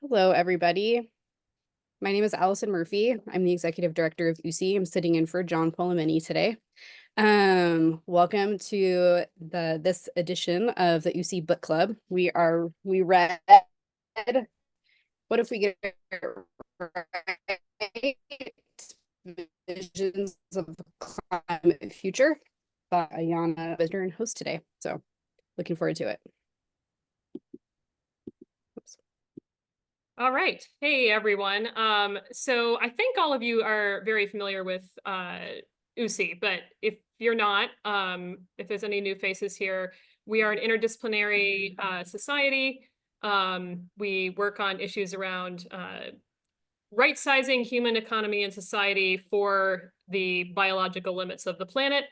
Hello, everybody. My name is Allison Murphy. I'm the executive director of USSEE. I'm sitting in for John Polamini today. Welcome to this edition of the USSEE Book Club. We read What If We Get It Right? Visions of the Climate Future by Ayana, visitor and host today. So looking forward to it. All right. Hey, everyone. So I think all of you are very familiar with USSEE, but if you're not, if there's any new faces here, we are an interdisciplinary society. We work on issues around right-sizing human economy and society for the biological limits of the planet.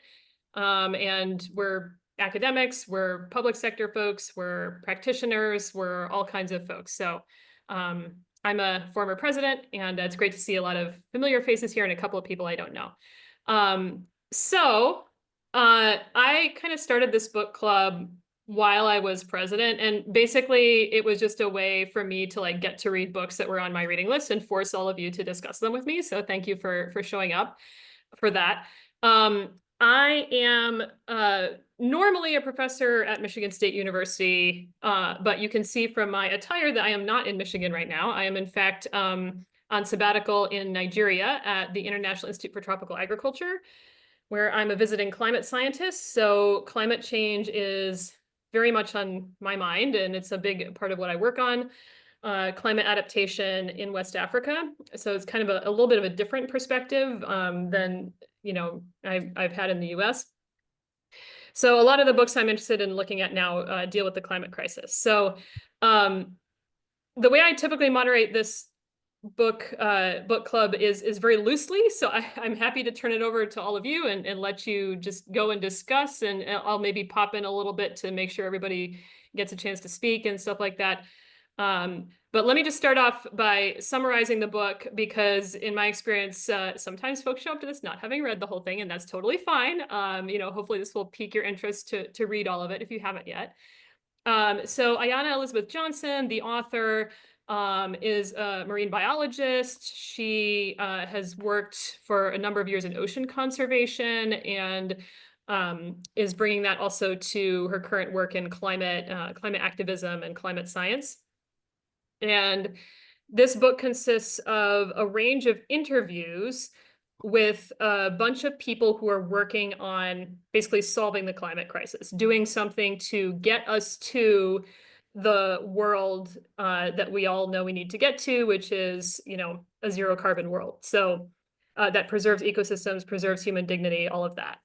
And we're academics, we're public sector folks, we're practitioners, we're all kinds of folks. So I'm a former president, and it's great to see a lot of familiar faces here and a couple of people I don't know. I kind of started this book club while I was president, and basically it was just a way for me to like get to read books that were on my reading list and force all of you to discuss them with me. So thank you for showing up for that. I am normally a professor at Michigan State University, but you can see from my attire that I am not in Michigan right now. I am in fact on sabbatical in Nigeria at the International Institute for Tropical Agriculture, where I'm a visiting climate scientist. So climate change is very much on my mind, and it's a big part of what I work on. Climate adaptation in West Africa. So it's kind of a little bit of a different perspective than I've had in the US. So a lot of the books I'm interested in looking at now deal with the climate crisis. So the way I typically moderate this book club is very loosely. So I'm happy to turn it over to all of you and let you just go and discuss, and I'll maybe pop in a little bit to make sure everybody gets a chance to speak and stuff like that. But let me just start off by summarizing the book, because in my experience, sometimes folks show up to this not having read the whole thing, and that's totally fine. Hopefully this will pique your interest to read all of it if you haven't yet. So Ayana Elizabeth Johnson, the author, is a marine biologist. She has worked for a number of years in ocean conservation, and is bringing that also to her current work in climate activism and climate science. And this book consists of a range of interviews with a bunch of people who are working on basically solving the climate crisis, doing something to get us to the world that we all know we need to get to, which is, a zero carbon world. So that preserves ecosystems, preserves human dignity, all of that.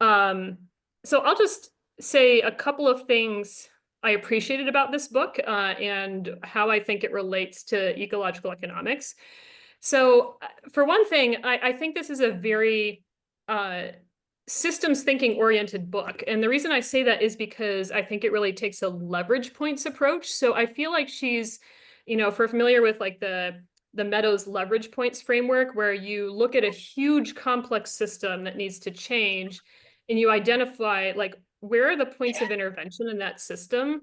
So I'll just say a couple of things I appreciated about this book and how I think it relates to ecological economics. So for one thing, I think this is a very systems thinking oriented book. And the reason I say that is because I think it really takes a leverage points approach. So I feel like she's, if we're familiar with like the Meadows leverage points framework, where you look at a huge complex system that needs to change, and you identify like, where are the points of intervention in that system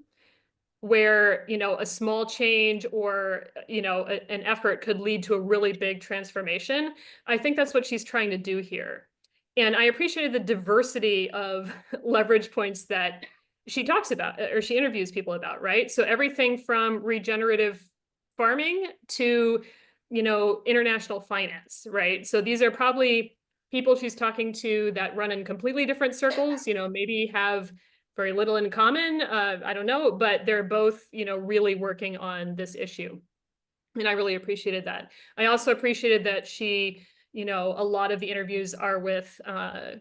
where, a small change or, an effort could lead to a really big transformation. I think that's what she's trying to do here. And I appreciated the diversity of leverage points that she talks about, or she interviews people about, right? So everything from regenerative farming to, international finance, right? So these are probably people she's talking to that run in completely different circles, maybe have very little in common. I don't know, but they're both, really working on this issue. And I really appreciated that. I also appreciated that she, a lot of the interviews are with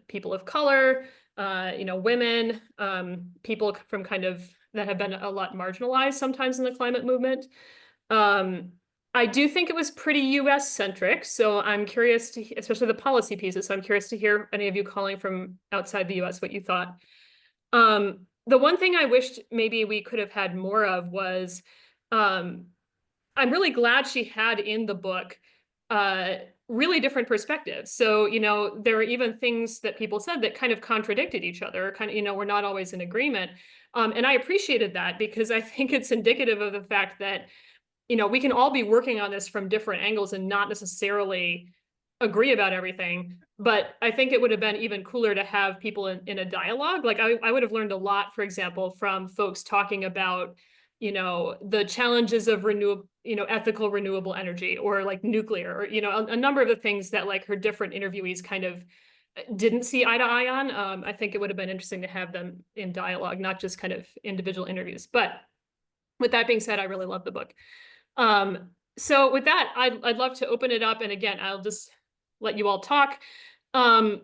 people of color, women, people from kind of that have been a lot marginalized sometimes in the climate movement. I do think it was pretty US centric. So I'm curious to, especially the policy pieces. So I'm curious to hear any of you calling from outside the US, what you thought. The one thing I wished maybe we could have had more of was, I'm really glad she had in the book really different perspectives. So, there were even things that people said that kind of contradicted each other, kind of, we're not always in agreement. And I appreciated that, because I think it's indicative of the fact that we can all be working on this from different angles and not necessarily agree about everything. But I think it would have been even cooler to have people in a dialogue. Like I would have learned a lot, for example, from folks talking about, the challenges of ethical renewable energy, or like nuclear, or, a number of the things that like her different interviewees kind of didn't see eye to eye on. I think it would have been interesting to have them in dialogue, not just kind of individual interviews. But with that being said, I really love the book. So with that, I'd love to open it up. And again, I'll just let you all talk. Um,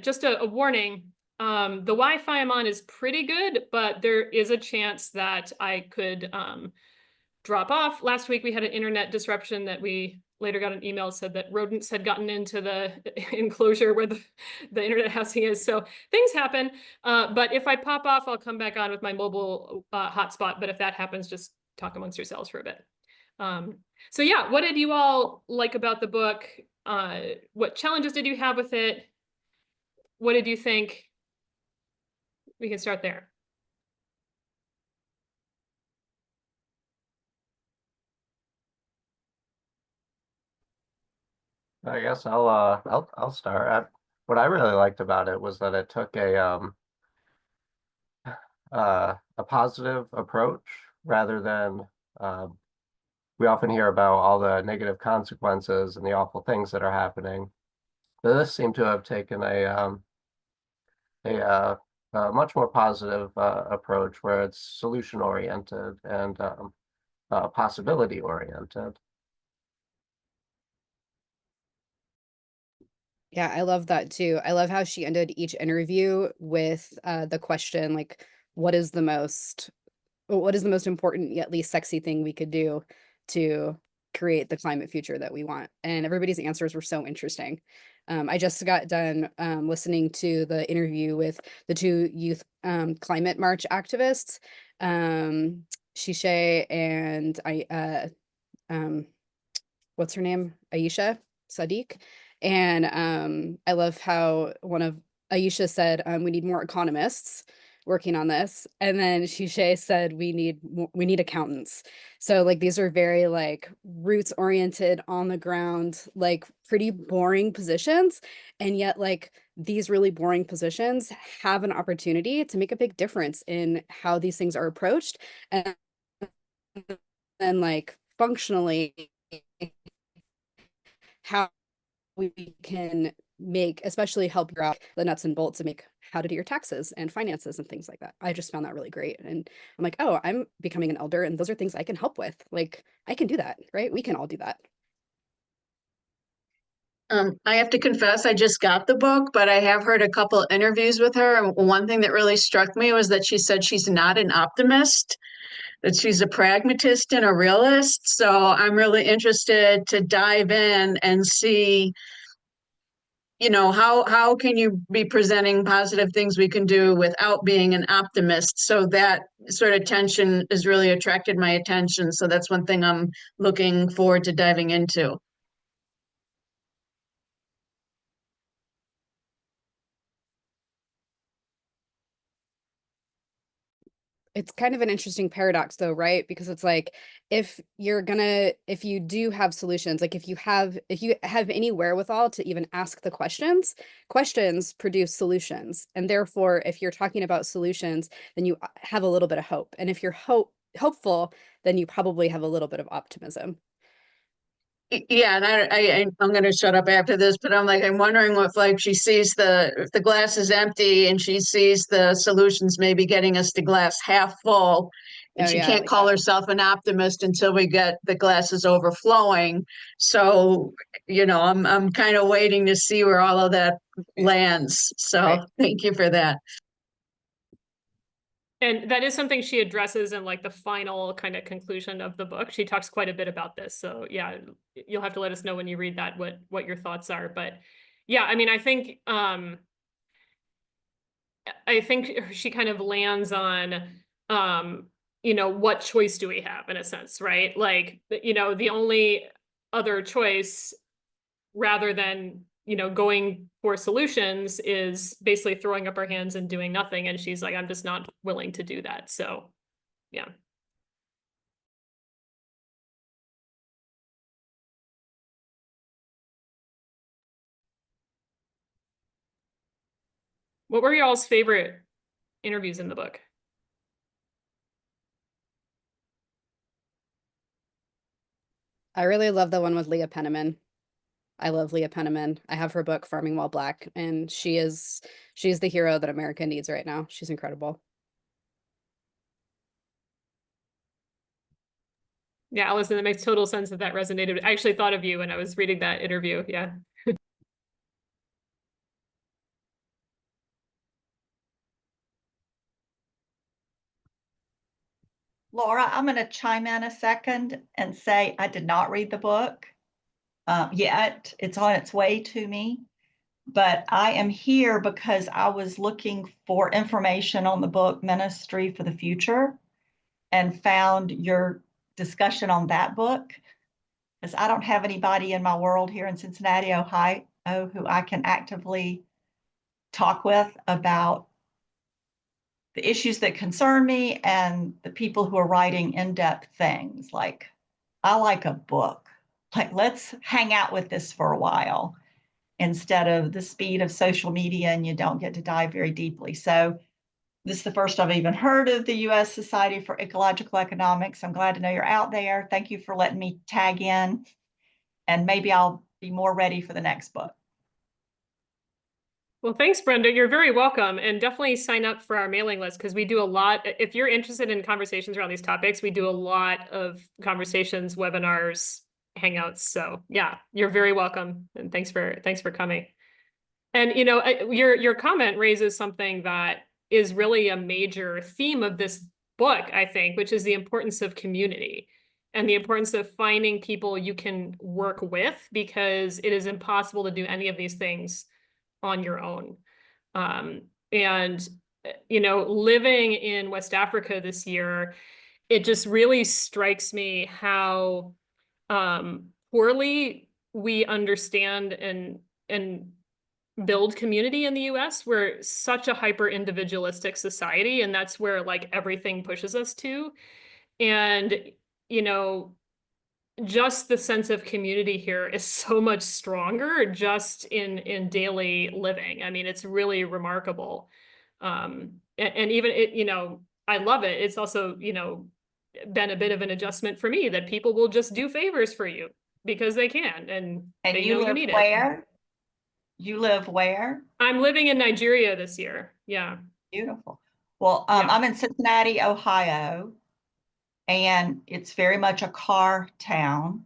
just a warning. The Wi-Fi I'm on is pretty good, but there is a chance that I could drop off. Last week we had an internet disruption that we later got an email said that rodents had gotten into the enclosure where the internet housing is. So things happen. But if I pop off, I'll come back on with my mobile hotspot. But if that happens, just talk amongst yourselves for a bit. So yeah, what did you all like about the book? What challenges did you have with it? What did you think? We can start there. I guess I'll start. What I really liked about it was that it took a positive approach rather than we often hear about all the negative consequences and the awful things that are happening. But this seemed to have taken a much more positive approach where it's solution oriented and possibility oriented. Yeah, I love that too. I love how she ended each interview with the question, like, what is the most important yet least sexy thing we could do to create the climate future that we want? And everybody's answers were so interesting. I just got done listening to the interview with the two youth climate march activists, Shishay and um, what's her name? Aisha Sadiq. And I love how one of Aisha said, we need more economists working on this. And then Shishay said, we need accountants. So like these are very like roots oriented, on the ground, like pretty boring positions. And yet like these really boring positions have an opportunity to make a big difference in how these things are approached. And like functionally how we can make, especially help you out the nuts and bolts to make how to do your taxes and finances and things like that. I just found that really great. And I'm like, oh, I'm becoming an elder and those are things I can help with. Like I can do that, right? We can all do that. I have to confess, I just got the book, but I have heard a couple interviews with her. And one thing that really struck me was that she said she's not an optimist, that she's a pragmatist and a realist. So I'm really interested to dive in and see, how can you be presenting positive things we can do without being an optimist? So that sort of tension has really attracted my attention. So that's one thing I'm looking forward to diving into. It's kind of an interesting paradox though, right? Because it's like if you do have solutions, like if you have any wherewithal to even ask the questions produce solutions. And therefore, if you're talking about solutions, then you have a little bit of hope. And if you're hopeful, then you probably have a little bit of optimism. Yeah, and I'm gonna shut up after this, but I'm wondering if like she sees if the glass is empty and she sees the solutions maybe getting us to glass half full, and Oh she yeah, I can't like call that. herself an optimist until we get the glasses overflowing. So, I'm kind of waiting to see where all of that lands. So Right. thank you for that. And that is something she addresses in like the final kind of conclusion of the book. She talks quite a bit about this. So yeah, you'll have to let us know when you read that what your thoughts are. But yeah, I mean, I think she kind of lands on what choice do we have in a sense, right? Like, the only other choice rather than going for solutions is basically throwing up our hands and doing nothing. And she's like, I'm just not willing to do that. So yeah. What were y'all's favorite interviews in the book? I really love the one with Leah Penniman. I love Leah Penniman. I have her book Farming While Black, and she's the hero that America needs right now. She's incredible. Yeah, Allison, that makes total sense that resonated. I actually thought of you when I was reading that interview. Yeah. Laura, I'm going to chime in a second and say I did not read the book yet. It's on its way to me, but I am here because I was looking for information on the book Ministry for the Future and found your discussion on that book, because I don't have anybody in my world here in Cincinnati, Ohio, who I can actively talk with about the issues that concern me and the people who are writing in-depth things. Like, I like a book. Like, let's hang out with this for a while instead of the speed of social media and you don't get to dive very deeply. So this is the first I've even heard of the U.S. Society for Ecological Economics. I'm glad to know you're out there. Thank you for letting me tag in, and maybe I'll be more ready for the next book. Well, thanks, Brenda. You're very welcome. And definitely sign up for our mailing list, because we do a lot. If you're interested in conversations around these topics, we do a lot of conversations, webinars, hangouts. So yeah, you're very welcome. And thanks for coming. And you know, your comment raises something that is really a major theme of this book, I think, which is the importance of community and the importance of finding people you can work with, because it is impossible to do any of these things on your own. And, you know, living in West Africa this year, it just really strikes me how poorly we understand and build community in the US. We're such a hyper individualistic society, and that's where like everything pushes us to. And, you know, just the sense of community here is so much stronger just in daily living. I mean, it's really remarkable. And even it, you know, I love it. It's also, you know, been a bit of an adjustment for me that people will just do favors for you because they can, and they you know you live need it. where? You live where? I'm living in Nigeria this year. Yeah. Beautiful. Well, Yeah. I'm in Cincinnati, Ohio, and it's very much a car town.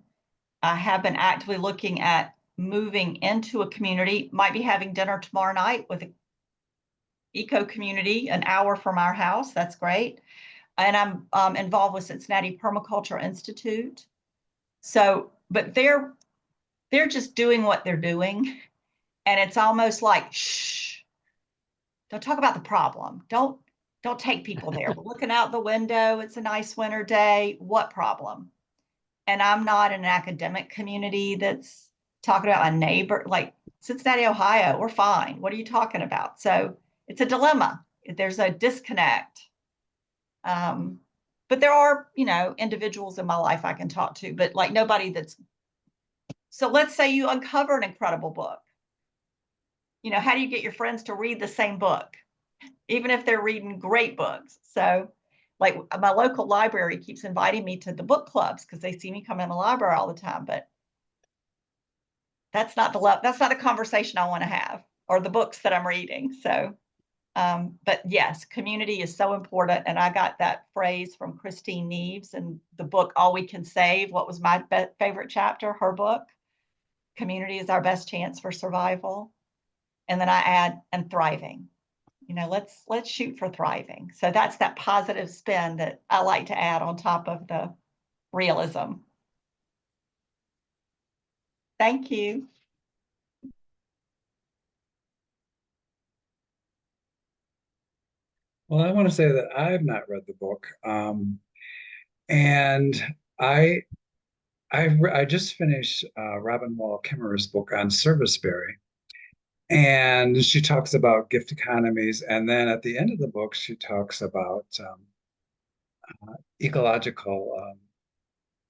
I have been actively looking at moving into a community, might be having dinner tomorrow night with an eco community an hour from our house. That's great. And I'm involved with Cincinnati Permaculture Institute. So, but they're just doing what they're doing. And it's almost like, shh, don't talk about the problem. Don't take people there. We're looking out the window. It's a nice winter day. What problem? And I'm not in an academic community that's talking about a neighbor, like Cincinnati, Ohio, we're fine. What are you talking about? So it's a dilemma. There's a disconnect. But there are, you know, individuals in my life I can talk to, but like nobody that's. So let's say you uncover an incredible book. You know, how do you get your friends to read the same book, even if they're reading great books? So like my local library keeps inviting me to the book clubs because they see me come in the library all the time, but that's not the conversation I want to have, or the books that I'm reading. So, but yes, community is so important. And I got that phrase from Christine Neves in the book, All We Can Save. What was my favorite chapter? Her book, Community is Our Best Chance for Survival. And then I add, and thriving. You know, let's shoot for thriving. So that's that positive spin that I like to add on top of the realism. Thank you. Well, I want to say that I've not read the book, and I just finished Robin Wall Kimmerer's book on Serviceberry, and she talks about gift economies, and then at the end of the book, she talks about ecological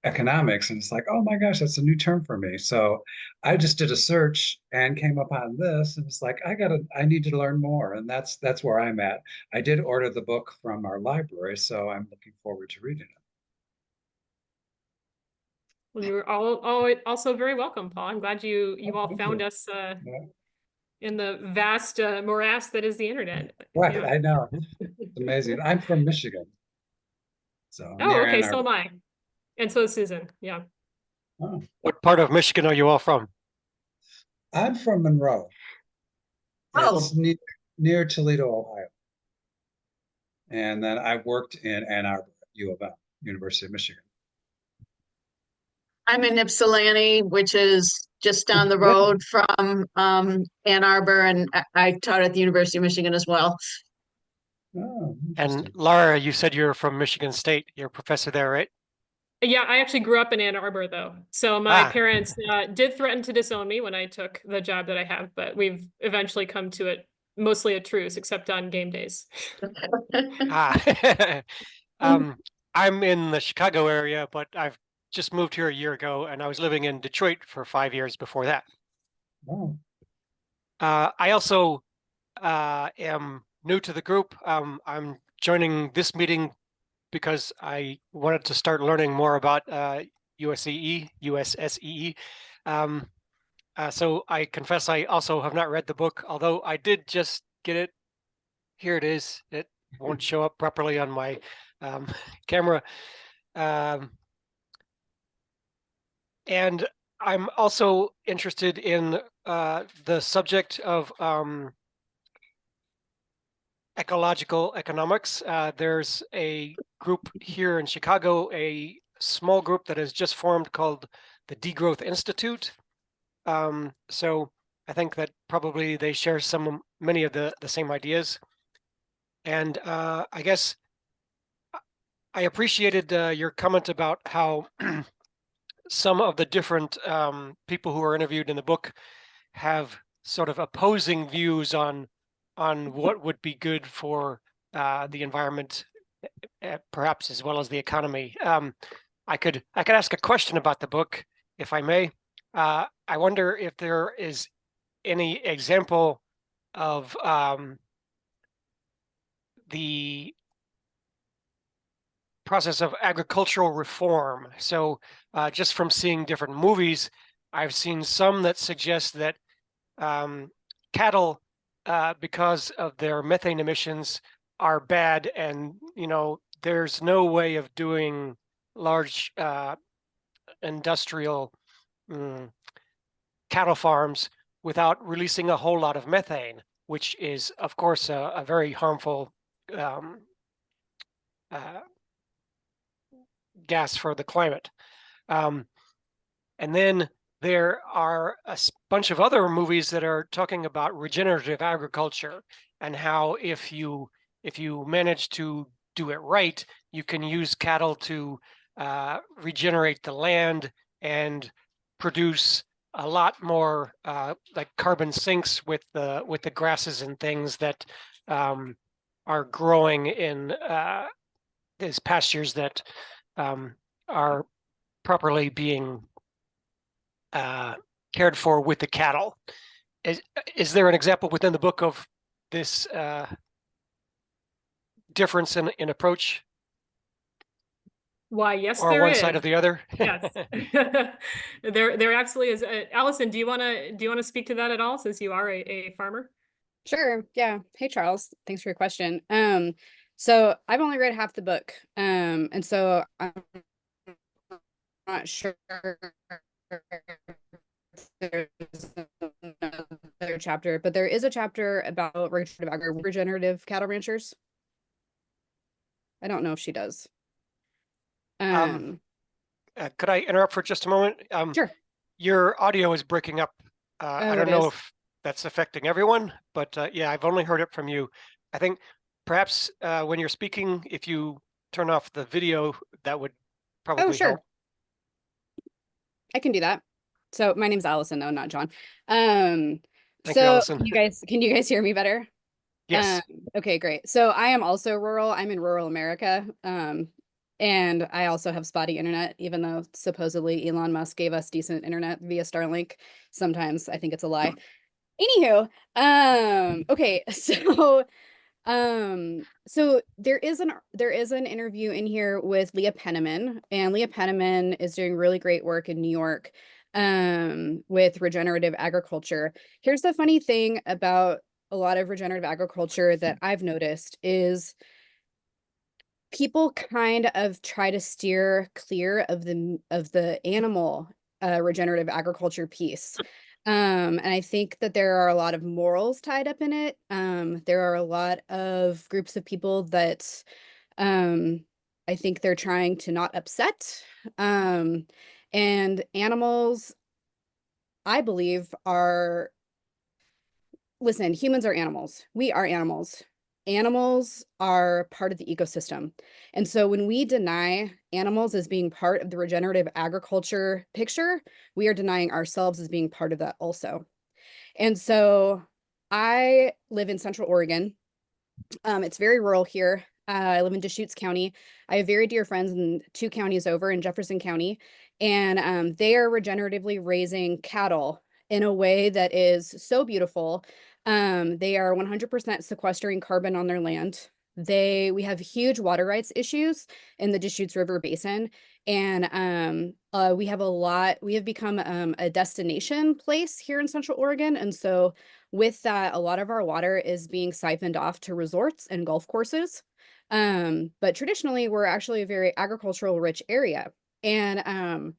economics, and it's like, oh my gosh, that's a new term for me. So I just did a search and came upon this, and it's like I need to learn more, and that's where I'm at. I did order the book from our library, so I'm looking forward to reading it. Well, you're all also very welcome, Paul. I'm glad you Oh, all thank found you. us Yeah. in the vast morass that is the internet. Right, Yeah. I know. It's amazing. I'm from Michigan, so Oh, near okay, Ann so am Arbor. I. And so is Susan. Yeah. Oh, What part of Michigan are you all from? I'm from Monroe. Oh, It's near Toledo, Ohio. And then I worked in Ann Arbor, U of M, University of Michigan. I'm in Ypsilanti, which is just down the Yeah. road from Ann Arbor, and I taught at the University of Michigan as well. Oh, And interesting. Laura, you said you're from Michigan State. You're a professor there, right? Yeah, I actually grew up in Ann Arbor though. So my Ah, parents did threaten to disown me when I took the job that I have, but we've eventually come to it mostly a truce, except on game days. ah. I'm in the Chicago area, but I've just moved here a year ago, and I was living in Detroit for 5 years before that. Oh, I also am new to the group. I'm joining this meeting because I wanted to start learning more about USSEE. Um, so I confess I also have not read the book, although I did just get it. Here it is. It won't show up properly on my camera. Um, and I'm also interested in the subject of ecological economics. There's a group here in Chicago, a small group that has just formed called the Degrowth Institute. So I think that probably they share many of the same ideas. And I guess I appreciated your comment about how some of the different people who are interviewed in the book have sort of opposing views on what would be good for the environment, perhaps as well as the economy. I could ask a question about the book, if I may. I wonder if there is any example of the process of agricultural reform. So just from seeing different movies, I've seen some that suggest that cattle, because of their methane emissions, are bad, and there's no way of doing large industrial cattle farms without releasing a whole lot of methane, which is, of course, a very harmful um, uh, gas for the climate. And then there are a bunch of other movies that are talking about regenerative agriculture and how if you manage to do it right, you can use cattle to regenerate the land and produce a lot more like carbon sinks with the grasses and things that are growing in these pastures that are properly being cared for with the cattle. Is there an example within the book of this difference in approach, Why, yes, or there one side is. or the other? Yes. There absolutely is. Allison, do you want to speak to that at all, since you are a farmer? Sure. Yeah. Hey, Charles. Thanks for your question. So I've only read half the book. And so I'm not sure if there's another chapter, but there is a chapter about regenerative cattle ranchers. I don't know if she does. Could I interrupt for just a moment? Sure. Your audio is breaking up. I Oh, don't it know is. if that's affecting everyone, but yeah, I've only heard it from you. I think perhaps when you're speaking, if you turn off the video, that would Oh, probably sure. help. I can do that. So my name's Allison, though, not John. Thank you, So Allison. can you guys hear me better? Yes. Okay, great. So I am also rural. I'm in rural America. And I also have spotty internet, even though supposedly Elon Musk gave us decent internet via Starlink. Sometimes I think it's a lie. Anywho, okay, so there is an interview in here with Leah Penniman, and Leah Penniman is doing really great work in New York with regenerative agriculture. Here's the funny thing about a lot of regenerative agriculture that I've noticed is people kind of try to steer clear of the animal regenerative agriculture piece. And I think that there are a lot of morals tied up in it. There are a lot of groups of people that I think they're trying to not upset. And animals, I believe, listen, humans are animals. We are animals. Animals are part of the ecosystem. And so when we deny animals as being part of the regenerative agriculture picture, we are denying ourselves as being part of that also. And so I live in Central Oregon. It's very rural here. I live in Deschutes County. I have very dear friends in 2 counties over in Jefferson County, and they are regeneratively raising cattle in a way that is so beautiful. They are 100% sequestering carbon on their land. We have huge water rights issues in the Deschutes River Basin, and we have become a destination place here in Central Oregon, and so with that, a lot of our water is being siphoned off to resorts and golf courses. But traditionally, we're actually a very agricultural rich area. And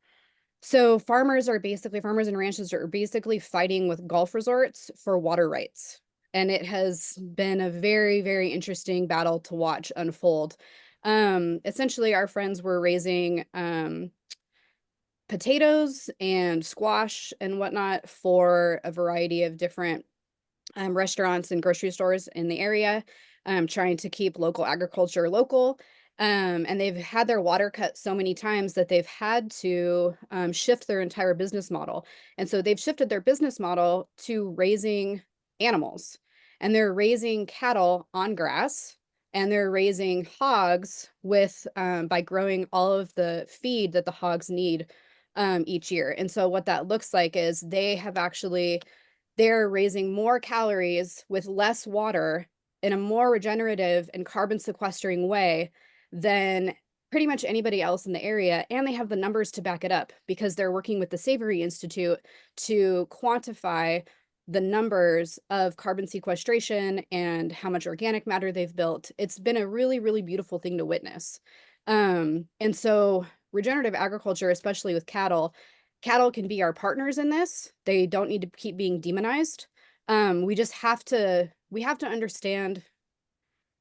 so farmers and ranchers are basically fighting with golf resorts for water rights. And it has been a very, very interesting battle to watch unfold. Essentially, our friends were raising potatoes and squash and whatnot for a variety of different restaurants and grocery stores in the area, trying to keep local agriculture local. And they've had their water cut so many times that they've had to shift their entire business model. And so they've shifted their business model to raising animals. And they're raising cattle on grass, and they're raising hogs by growing all of the feed that the hogs need each year. And so what that looks like is they're raising more calories with less water in a more regenerative and carbon sequestering way than pretty much anybody else in the area. And they have the numbers to back it up because they're working with the Savory Institute to quantify the numbers of carbon sequestration and how much organic matter they've built. It's been a really, really beautiful thing to witness. And so regenerative agriculture, especially with cattle can be our partners in this. They don't need to keep being demonized. We have to understand,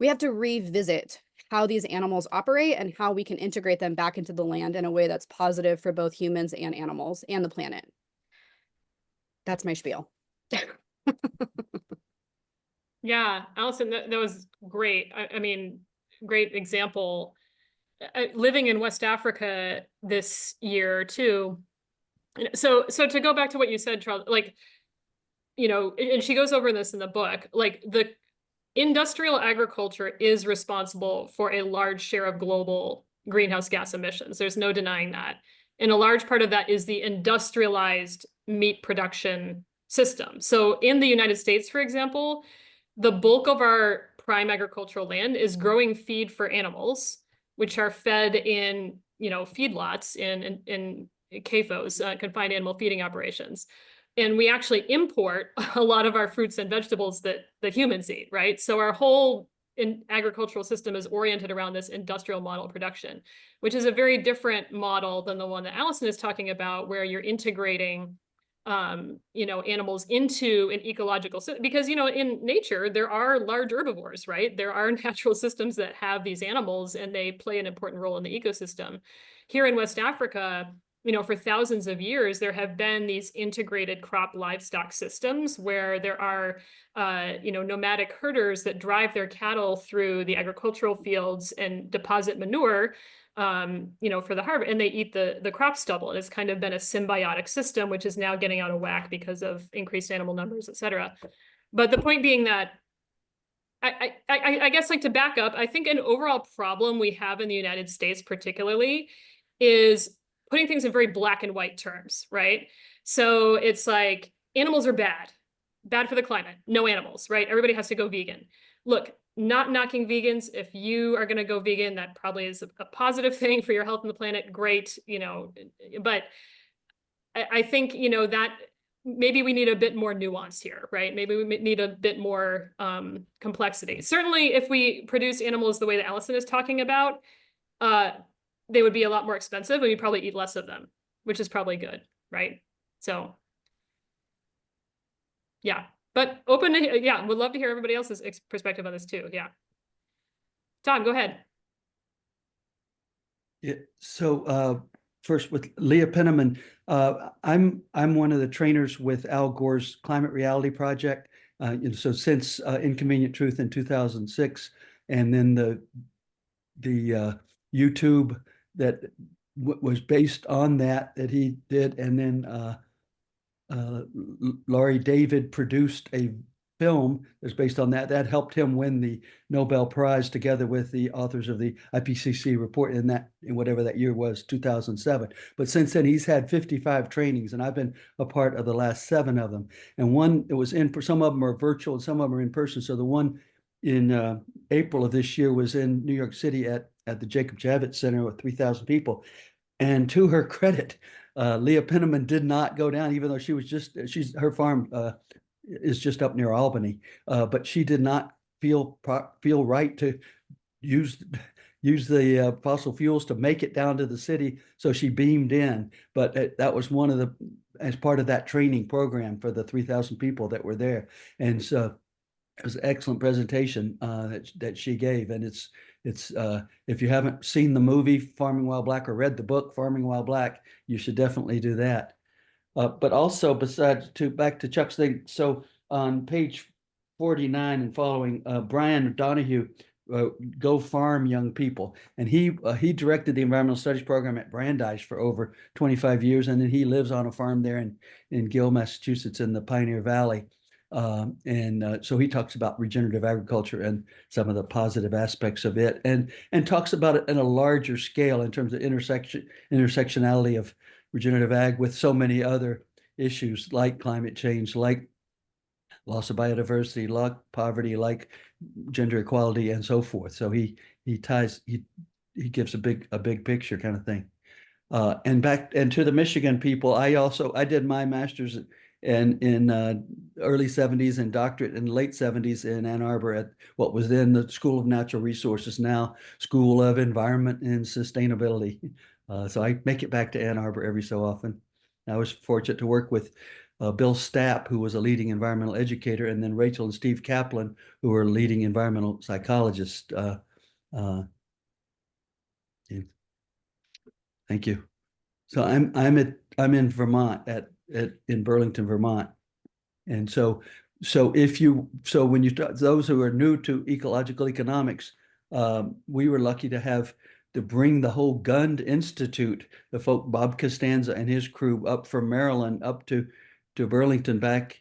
we have to revisit how these animals operate and how we can integrate them back into the land in a way that's positive for both humans and animals and the planet. That's my spiel. Yeah, Allison, that was great. I mean, great example. Living in West Africa this year too. So to go back to what you said, Charles, like, and she goes over this in the book, like the industrial agriculture is responsible for a large share of global greenhouse gas emissions. There's no denying that. And a large part of that is the industrialized meat production system. So in the United States, for example, the bulk of our prime agricultural land is growing feed for animals, which are fed in, feedlots in CAFOs, confined animal feeding operations. And we actually import a lot of our fruits and vegetables that humans eat, right? So our whole agricultural system is oriented around this industrial model production, which is a very different model than the one that Allison is talking about, where you're integrating animals into an ecological system. Because, in nature, there are large herbivores, right? There are natural systems that have these animals and they play an important role in the ecosystem. Here in West Africa, for thousands of years, there have been these integrated crop livestock systems where there are, nomadic herders that drive their cattle through the agricultural fields and deposit manure, for the harvest, and they eat the crop stubble. And it's kind of been a symbiotic system, which is now getting out of whack because of increased animal numbers, et cetera. But the point being that I guess like to back up, I think an overall problem we have in the United States particularly is putting things in very black and white terms, right? So it's like animals are bad for the climate, no animals, right? Everybody has to go vegan. Look, not knocking vegans. If you are going to go vegan, that probably is a positive thing for your health and the planet. Great, but I think, that maybe we need a bit more nuance here, right? Maybe we need a bit more complexity. Certainly, if we produce animals the way that Allison is talking about, they would be a lot more expensive and we'd probably eat less of them, which is probably good, right? So, yeah. But would love to hear everybody else's perspective on this too. Yeah. Tom, go ahead. Yeah, so first with Leah Penniman, I'm one of the trainers with Al Gore's Climate Reality Project. So since Inconvenient Truth in 2006, and then the YouTube that was based on that he did, and then Laurie David produced a film that's based on that. That helped him win the Nobel Prize together with the authors of the IPCC report in whatever that year was, 2007. But since then, he's had 55 trainings, and I've been a part of the last 7 of them. And some of them are virtual and some of them are in person. So the one in April of this year was in New York City at the Jacob Javits Center with 3,000 people. And to her credit, Leah Penniman did not go down, even though her farm is just up near Albany, but she did not feel right to use the fossil fuels to make it down to the city, so she beamed in. But that was as part of that training program for the 3,000 people that were there, and so it was an excellent presentation that she gave. And it's if you haven't seen the movie Farming While Black or read the book Farming While Black, you should definitely do that. But also, back to Chuck's thing, so on page 49 and following, Brian Donahue, Go Farm Young People, and he directed the environmental studies program at Brandeis for over 25 years, and then he lives on a farm there in Gill, Massachusetts, in the Pioneer Valley. So he talks about regenerative agriculture and some of the positive aspects of it, and talks about it in a larger scale in terms of intersectionality of regenerative ag with so many other issues like climate change, like loss of biodiversity, like poverty, like gender equality, and so forth. So he gives a big picture kind of thing. And to the Michigan people, I did my master's in early 70s and doctorate in late 70s in Ann Arbor at what was then the School of Natural Resources, now School of Environment and Sustainability. So I make it back to Ann Arbor every so often. I was fortunate to work with Bill Stapp, who was a leading environmental educator, and then Rachel and Steve Kaplan, who were leading environmental psychologists. Thank you. So I'm in Vermont in Burlington, Vermont, and so when you those who are new to ecological economics, we were lucky to bring the whole Gund Institute, the folk Bob Costanza and his crew up from Maryland up to Burlington back.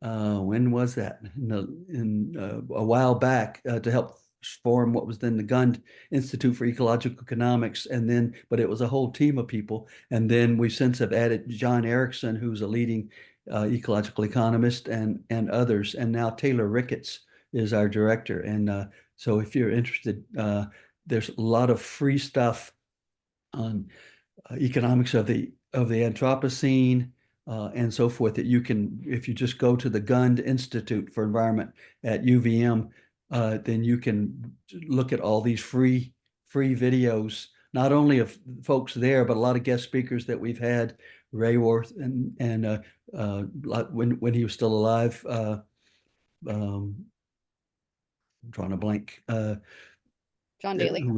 When was that? A while back, to help form what was then the Gund Institute for Ecological Economics, but it was a whole team of people. And then we since have added John Erickson, who's a leading ecological economist, and others. And now Taylor Ricketts is our director. And so if you're interested, there's a lot of free stuff on economics of the Anthropocene and so forth that you can, if you just go to the Gund Institute for Environment at UVM, then you can look at all these free videos, not only of folks there, but a lot of guest speakers that we've had, Ray Worth and when he was still alive. I'm drawing a blank. John Daly.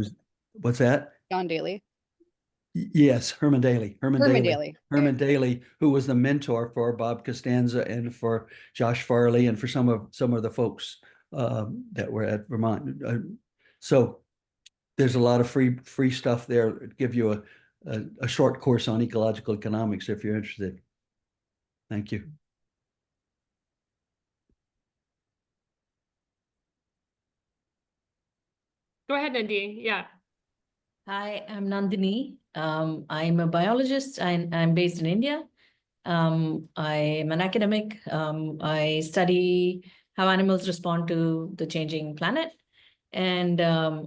What's that? John Daly. Yes, Herman Daly. Herman Daly. Herman Daly, who was the mentor for Bob Costanza and for Josh Farley and for some of the folks that were at Vermont. So there's a lot of free stuff there. Give you a short course on ecological economics if you're interested. Thank you. Go ahead, Nandini. Yeah. Hi, I'm Nandini. I'm a biologist and I'm based in India. I'm an academic. I study how animals respond to the changing planet. And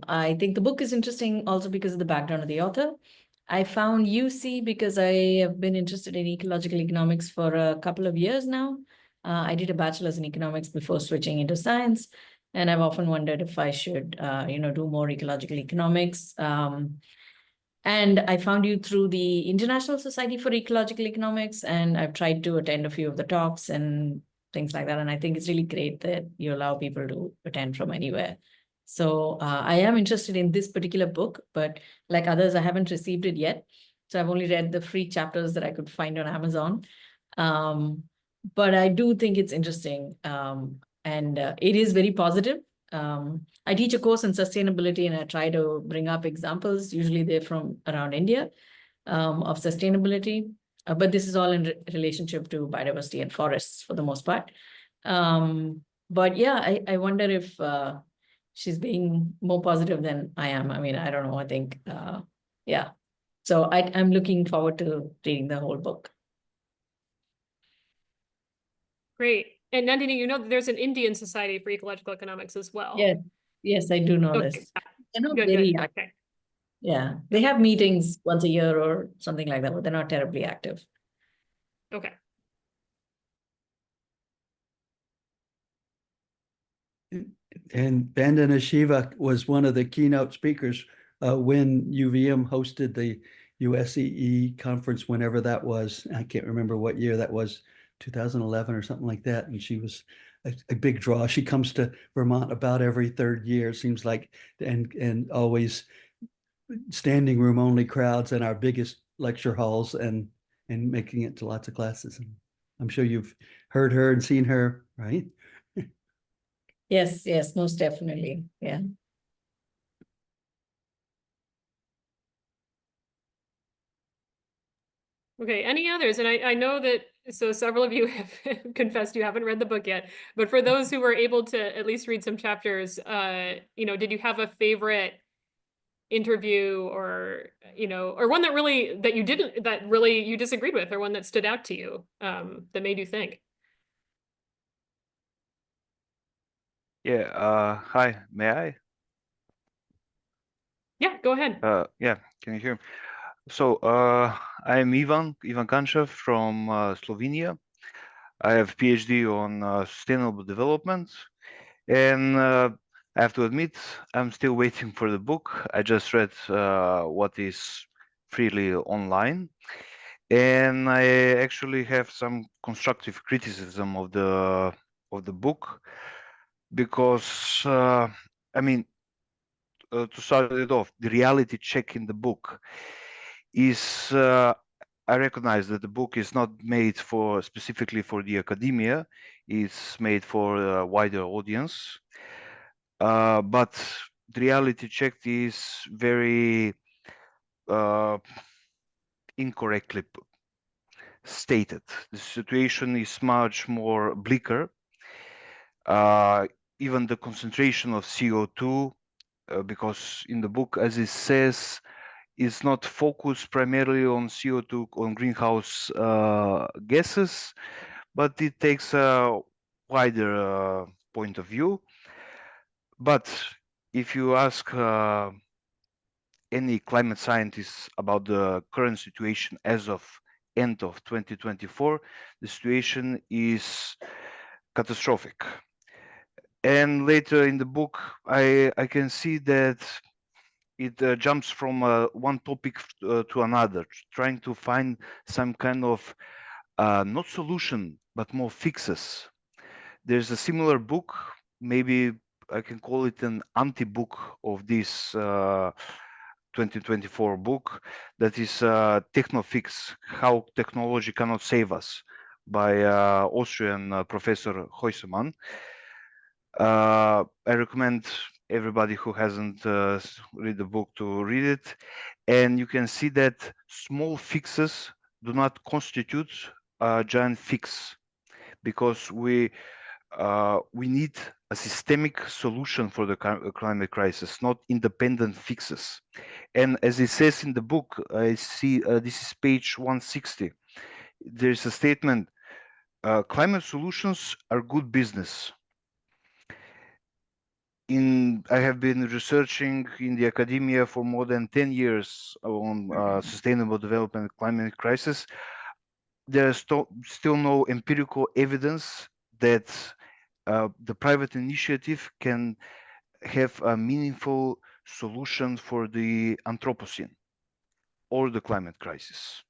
I think the book is interesting also because of the background of the author. I found UC because I have been interested in ecological economics for a couple of years now. I did a bachelor's in economics before switching into science. And I've often wondered if I should, do more ecological economics. And I found you through the International Society for Ecological Economics, and I've tried to attend a few of the talks and things like that. And I think it's really great that you allow people to attend from anywhere. So I am interested in this particular book, but like others, I haven't received it yet. So I've only read the free chapters that I could find on Amazon. But I do think it's interesting. And it is very positive. I teach a course in sustainability and I try to bring up examples. Usually they're from around India of sustainability, but this is all in relationship to biodiversity and forests for the most part. But yeah, I wonder if she's being more positive than I am. I mean, I don't know. I think, yeah. So I'm looking forward to reading the whole book. Great. And Nandini, you know that there's an Indian Society for Ecological Economics as well. Yes, I do know Okay. this. They're not Good, very good. active. Okay. Yeah, they have meetings once a year or something like that, but they're not terribly active. Okay. And Vandana Shiva was one of the keynote speakers when UVM hosted the USSEE conference, whenever that was. I can't remember what year that was, 2011 or something like that. And she was a big draw. She comes to Vermont about every third year, it seems like, and always standing room only crowds in our biggest lecture halls and making it to lots of classes. And I'm sure you've heard her and seen her, right? Yes, most definitely. Yeah. Okay, any others? And I know that, so several of you have confessed you haven't read the book yet, but for those who were able to at least read some chapters, did you have a favorite interview or, or one that really, that you disagreed with, or one that stood out to you, that made you think? Yeah, hi, may I? Yeah, go ahead. Yeah, can you hear me? So, I'm Ivan Kanchev from Slovenia. I have PhD on sustainable development, and I have to admit, I'm still waiting for the book. I just read what is freely online, and I actually have some constructive criticism of the book because I mean, to start it off, the reality check in the book is I recognize that the book is not made for specifically for the academia. It's made for a wider audience. But the reality check is very incorrectly stated. The situation is much more bleaker. Even the concentration of CO2, because in the book, as it says, is not focused primarily on CO2, on greenhouse gases, but it takes a wider point of view. But if you ask any climate scientists about the current situation as of end of 2024, the situation is catastrophic. And later in the book, I can see that it jumps from one topic to another, trying to find some kind of not solution, but more fixes. There's a similar book, maybe I can call it an anti-book of this 2024 book, that is Technofix, How Technology Cannot Save Us, by Austrian professor Heusemann. I recommend everybody who hasn't read the book to read it. And you can see that small fixes do not constitute a giant fix, because we we need a systemic solution for the climate crisis, not independent fixes. And as it says in the book, I see this is page 160. There's a statement, climate solutions are good business. I have been researching in the academia for more than 10 years on sustainable development and climate crisis. There is still no empirical evidence that the private initiative can have a meaningful solution for the Anthropocene or the climate crisis.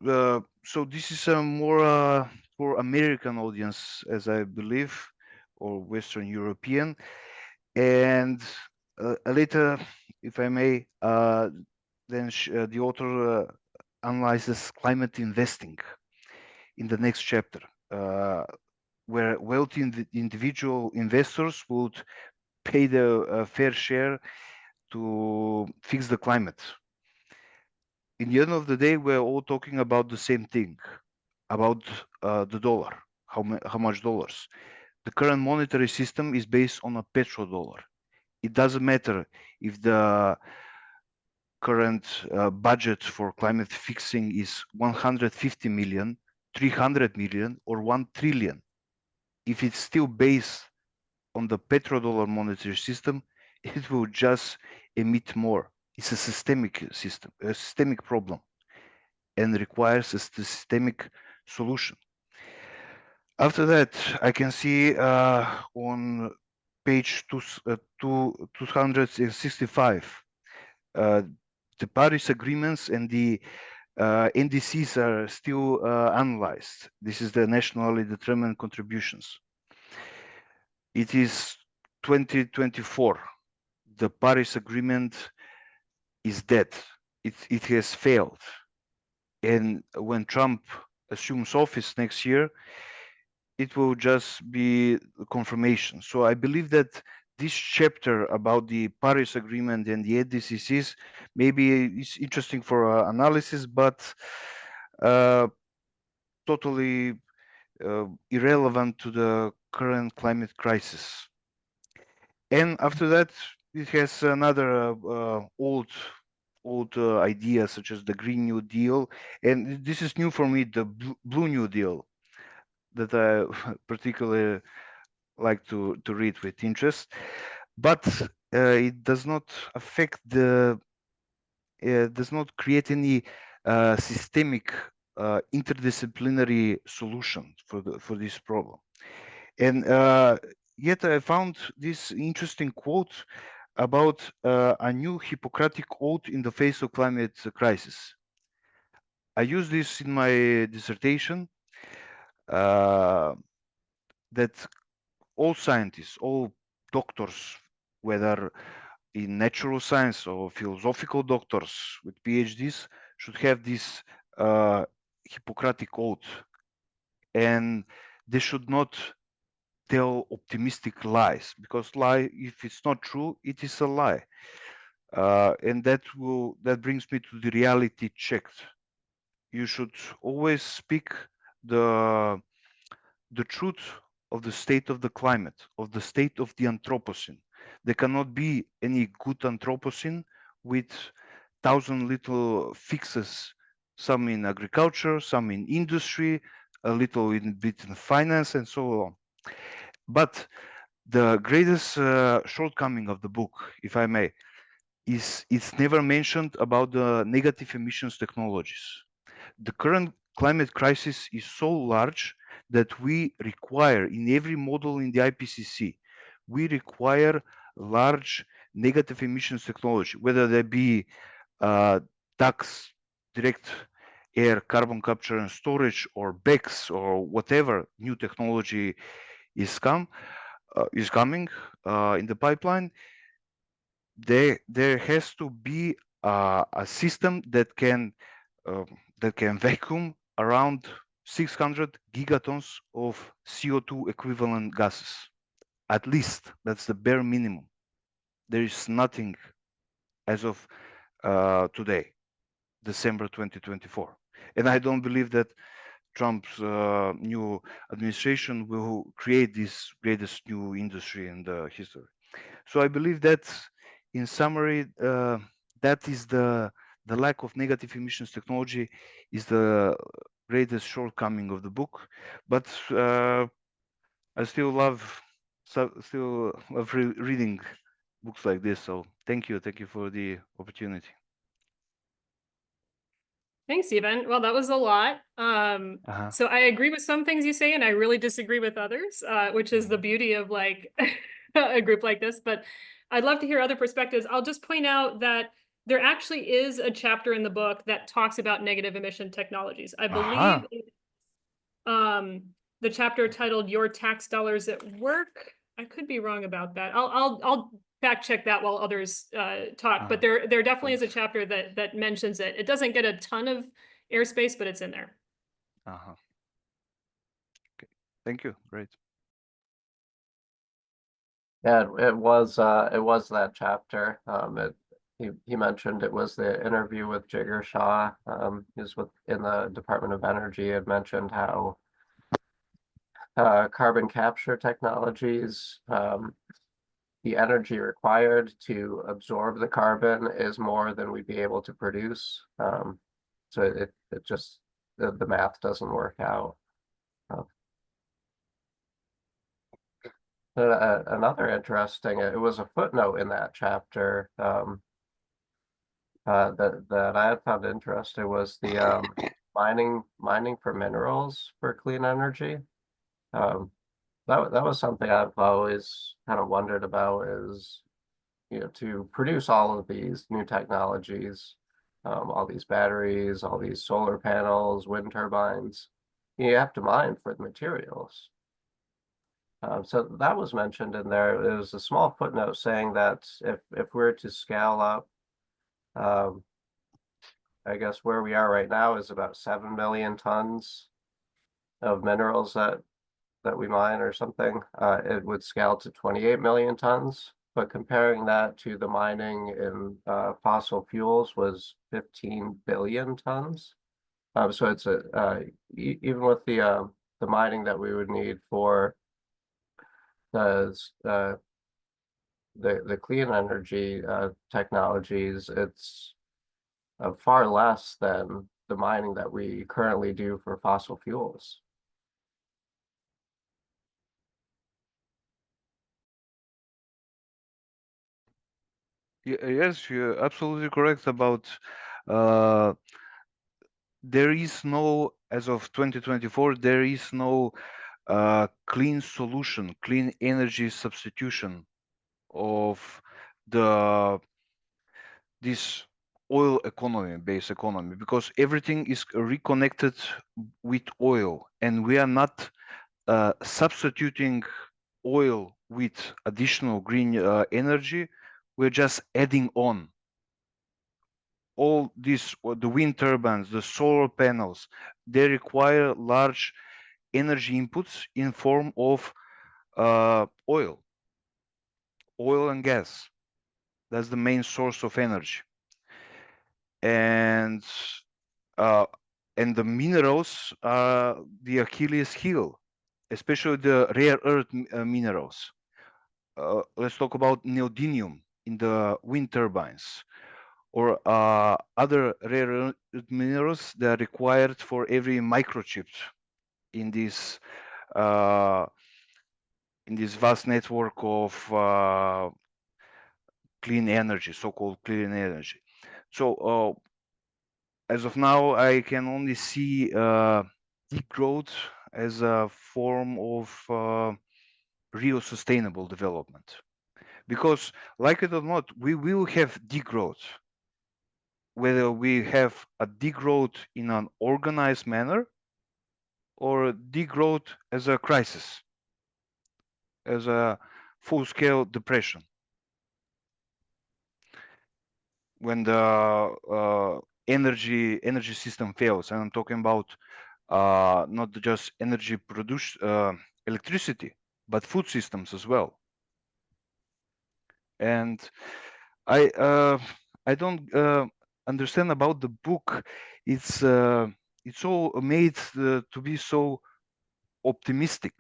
So this is a more for American audience, as I believe, or Western European. And later, if I may, then the author analyzes climate investing in the next chapter, where wealthy individual investors would pay their fair share to fix the climate. In the end of the day, we're all talking about the same thing, about the dollar, how much dollars. The current monetary system is based on a petrodollar. It doesn't matter if the current budget for climate fixing is 150 million, 300 million, or 1 trillion. If it's still based on the petrodollar monetary system, it will just emit more. It's a systemic system, a systemic problem, and requires a systemic solution. After that, I can see on page 265, the Paris agreements and the NDCs are still analyzed. This is the nationally determined contributions. It is 2024. The Paris Agreement is dead. It has failed. And when Trump assumes office next year, it will just be confirmation. So I believe that this chapter about the Paris Agreement and the NDCs maybe is interesting for analysis, but totally irrelevant to the current climate crisis. And after that, it has another old idea such as the Green New Deal, and this is new for me, the Blue New Deal, that I particularly like to read with interest, but it does not affect does not create any systemic interdisciplinary solution for this problem. And yet I found this interesting quote about a new Hippocratic oath in the face of climate crisis. I use this in my dissertation, that all scientists, all doctors, whether in natural science or philosophical doctors with PhDs, should have this Hippocratic oath, and they should not tell optimistic lies, because lie, if it's not true, it is a lie, and that brings me to the reality check. You should always speak the truth of the state of the climate, of the state of the Anthropocene. There cannot be any good Anthropocene with 1,000 little fixes, some in agriculture, some in industry, a little bit in finance, and so on. But the greatest shortcoming of the book, if I may, is it's never mentioned about the negative emissions technologies. The current climate crisis is so large that we require in every model in the IPCC, we require large negative emissions technology, whether they be DACs, direct air carbon capture and storage, or BECS, or whatever new technology is coming in the pipeline. There has to be a system that can vacuum around 600 gigatons of CO2 equivalent gases. At least that's the bare minimum. There is nothing as of today, December 2024. And I don't believe that Trump's new administration will create this greatest new industry in the history. So I believe that, in summary, that is the lack of negative emissions technology is the greatest shortcoming of the book. But I still love reading books like this. So thank you for the opportunity. Thanks, Ivan. Well, that was a lot. So I agree with some things you say, and I really disagree with others, which is the beauty of like a group like this. But I'd love to hear other perspectives. I'll just point out that there actually is a chapter in the book that talks about negative emission technologies. I believe the chapter titled "Your Tax Dollars at Work." I could be wrong about that. I'll fact check that while others talk, but there definitely is a chapter that mentions it. It doesn't get a ton of airspace, but it's in there. Okay. Thank you. Great. Yeah, it was that chapter. He mentioned it was the interview with Jigar Shah. He was in the Department of Energy. Had mentioned how carbon capture technologies, the energy required to absorb the carbon is more than we'd be able to produce. So it just the math doesn't work out. Another interesting, it was a footnote in that chapter that I had found interesting was the mining for minerals for clean energy. That was something I've always kind of wondered about is, to produce all of these new technologies, all these batteries, all these solar panels, wind turbines, you have to mine for the materials. So that was mentioned in there. There was a small footnote saying that if we're to scale up, I guess where we are right now is about 7 million tons of minerals that we mine or something. It would scale to 28 million tons. But comparing that to the mining in fossil fuels was 15 billion tons. So it's even with the mining that we would need for the clean energy technologies, it's far less than the mining that we currently do for fossil fuels. Yes, you're absolutely correct about there is no, as of 2024, there is no clean solution, clean energy substitution of this oil economy, base economy, because everything is reconnected with oil, and we are not substituting oil with additional green energy. We're just adding on all this, the wind turbines, the solar panels. They require large energy inputs in form of oil and gas. That's the main source of energy. And the minerals are the Achilles heel, especially the rare earth minerals. Let's talk about neodymium in the wind turbines, or other rare earth minerals that are required for every microchip in this vast network of clean energy, so-called clean energy. So as of now, I can only see degrowth as a form of real sustainable development. Because, like it or not, we will have degrowth. Whether we have a degrowth in an organized manner or degrowth as a crisis, as a full-scale depression. When the energy system fails, and I'm talking about not just energy produce electricity, but food systems as well. And I don't understand about the book. It's it's all made to be so optimistic.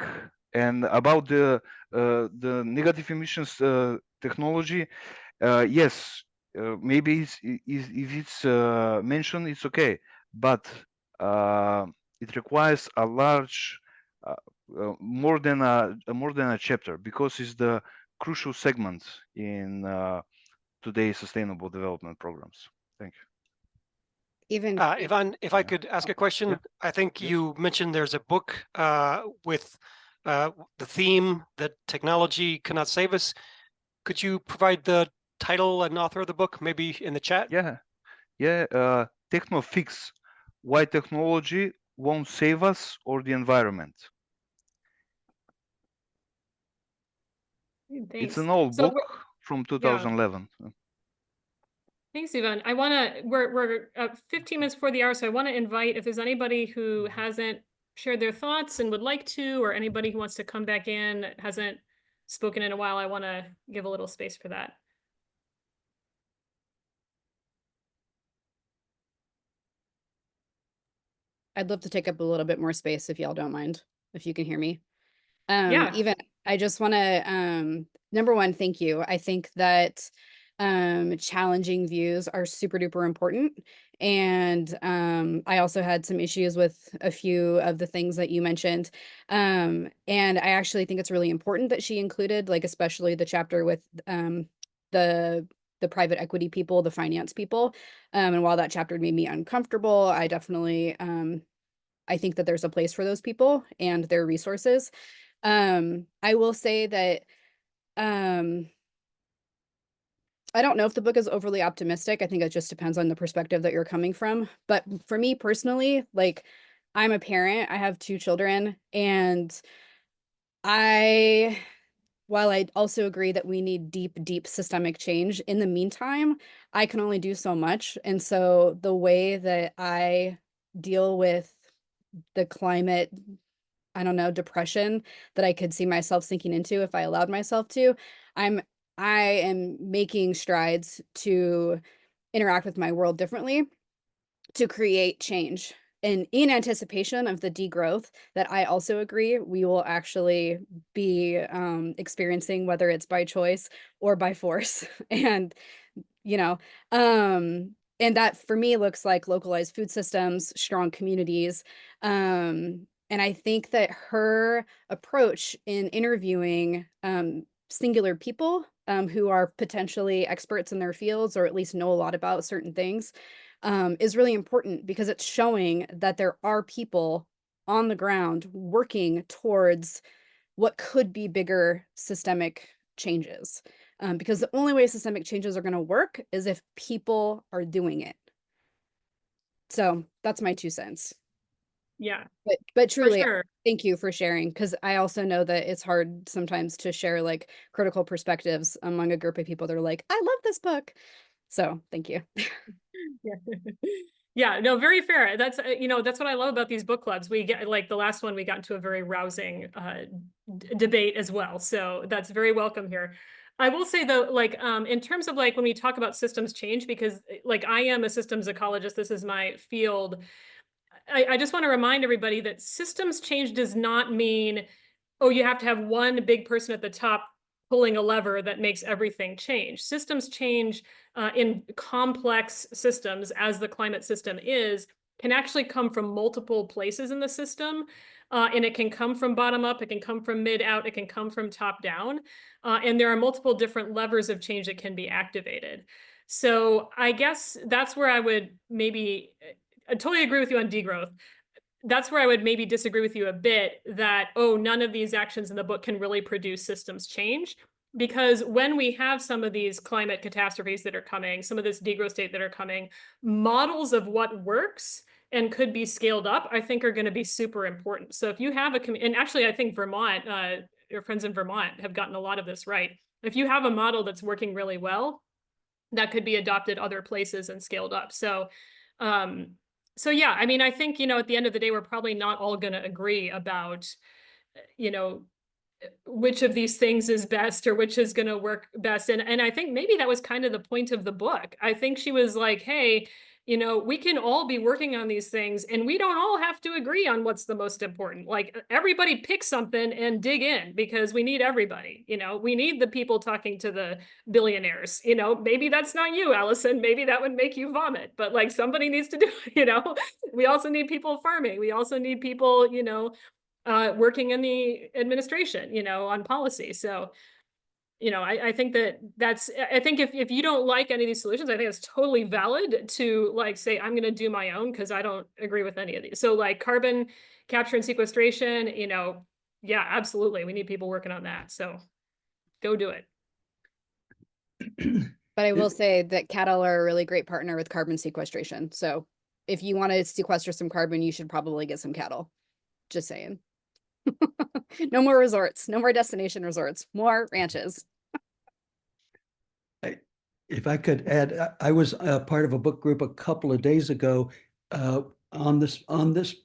And about the negative emissions technology, yes, maybe if it's mentioned, it's okay, but it requires a large, more than a chapter, because it's the crucial segment in today's sustainable development programs. Thank you. Even Ivan, if I Yeah. could ask a question, I think Yes. you mentioned there's a book with the theme that technology cannot save us. Could you provide the title and author of the book, maybe in the chat? Yeah. Techno Fix: Why Technology Won't Save Us or the Environment. It's Thanks. an old So book from 2011. thanks, Ivan. I want to, we're 15 minutes before the hour, so I want to invite, if there's anybody who hasn't shared their thoughts and would like to, or anybody who wants to come back in, hasn't spoken in a while, I want to give a little space for that. I'd love to take up a little bit more space if y'all don't mind, if you can hear me. Yeah. Even I just want to number one, thank you. I think that challenging views are super duper important. And I also had some issues with a few of the things that you mentioned. And I actually think it's really important that she included, like, especially the chapter with the private equity people, the finance people. And while that chapter made me uncomfortable, I definitely I think that there's a place for those people and their resources. I will say that I don't know if the book is overly optimistic. I think it just depends on the perspective that you're coming from. But for me personally, like, I'm a parent, I have 2 children, and while I also agree that we need deep, deep systemic change, in the meantime, I can only do so much. And so the way that I deal with the climate, I don't know, depression that I could see myself sinking into if I allowed myself to, I am making strides to interact with my world differently, to create change. And in anticipation of the degrowth that I also agree we will actually be experiencing, whether it's by choice or by force. And, you know, and that for me looks like localized food systems, strong communities. And I think that her approach in interviewing singular people who are potentially experts in their fields, or at least know a lot about certain things, is really important, because it's showing that there are people on the ground working towards what could be bigger systemic changes. Because the only way systemic changes are going to work is if people are doing it. So that's my 2 cents. Yeah. But truly, sure. thank you for sharing, because I also know that it's hard sometimes to share, like, critical perspectives among a group of people that are like, I love this book. So thank you. Yeah. Yeah, no, very fair. That's that's what I love about these book clubs. We get, like, the last one, we got into a very rousing debate as well. So that's very welcome here. I will say though, like, in terms of, like, when we talk about systems change, because, like, I am a systems ecologist, this is my field. I just want to remind everybody that systems change does not mean, oh, you have to have one big person at the top pulling a lever that makes everything change. Systems change in complex systems, as the climate system is, can actually come from multiple places in the system. And it can come from bottom up, it can come from mid out, it can come from top down. And there are multiple different levers of change that can be activated. So I guess that's where I would maybe, I totally agree with you on degrowth. That's where I would maybe disagree with you a bit, that, oh, none of these actions in the book can really produce systems change. Because when we have some of these climate catastrophes that are coming, some of this degrowth state that are coming, models of what works and could be scaled up, I think, are going to be super important. So if you have and actually, I think Vermont, your friends in Vermont have gotten a lot of this right. If you have a model that's working really well, that could be adopted other places and scaled up. So yeah, I mean, I think, at the end of the day, we're probably not all going to agree about, which of these things is best or which is going to work best. And I think maybe that was kind of the point of the book. I think she was like, hey, You know, we can all be working on these things and we don't all have to agree on what's the most important. Like everybody pick something and dig in because we need everybody. You know, we need the people talking to the billionaires. You know, maybe that's not you, Allison. Maybe that would make you vomit, but like somebody needs to do it, you know. We also need people farming. We also need people, you know, working in the administration, you know, on policy. So you know, I think I think if you don't like any of these solutions, I think it's totally valid to like say, I'm going to do my own because I don't agree with any of these. So like carbon capture and sequestration, you know, yeah, absolutely. We need people working on that. So go do it. But I will say that cattle are a really great partner with carbon sequestration. So if you want to sequester some carbon, you should probably get some cattle. Just saying. No more resorts, no more destination resorts, more ranches. If I could add, I was part of a book group a couple of days ago on this.